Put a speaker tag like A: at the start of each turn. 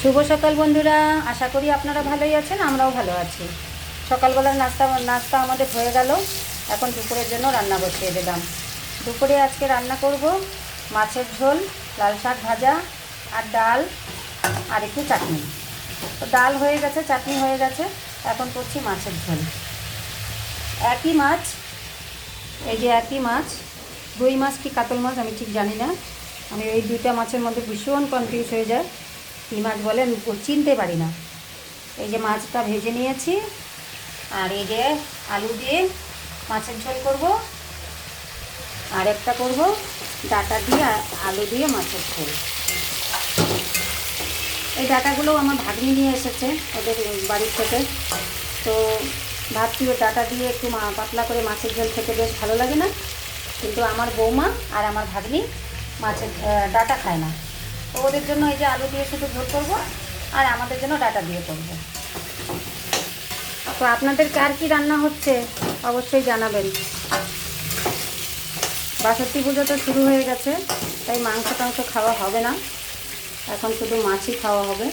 A: শুভ সকাল বন্ধুরা, আশা করি আপনারা ভালোই আছেন, আমরাও ভালো আছি। সকালবেলার নাস্তা আমাদের হয়ে গেল। এখন দুপুরের জন্য রান্না বসিয়ে দিলাম। দুপুরে আজকে রান্না করব মাছের ঝোল, লাল শাক ভাজা আর ডাল আর একটু চাটনি। তো ডাল হয়ে গেছে, চাটনি হয়ে গেছে, এখন করছি মাছের ঝোল। একই মাছ, এই যে একই মাছ, রুই মাছ কি কাতল মাছ আমি ঠিক জানি না। আমি এই দুইটা মাছের মধ্যে ভীষণ কনফিউজ হয়ে যায়, কী মাছ বলে আমি চিনতে পারি না। এই যে মাছটা ভেজে নিয়েছি, আর এই যে আলু দিয়ে মাছের ঝোল করব, আর একটা করব ডাঁটা দিয়ে আলু দিয়ে মাছের ঝোল। এই ডাঁটাগুলো আমার ভাগ্নি নিয়ে এসেছে ওদের বাড়ির থেকে। তো ভাবছি ও ডাঁটা দিয়ে একটু পাতলা করে মাছের ঝোল খেতে বেশ ভালো লাগে না, কিন্তু আমার বৌমা আর আমার ভাগ্নি মাছের ডাঁটা খায় না। তো ওদের জন্য এই যে আলু দিয়ে শুধু ঝোল করবো, আর আমাদের জন্য ডাঁটা দিয়ে করবো। তো আপনাদের কার কী রান্না হচ্ছে অবশ্যই জানাবেন। বাষট্টি পুজো তো শুরু হয়ে গেছে, তাই মাংস টাংস খাওয়া হবে না, এখন শুধু মাছই খাওয়া হবে।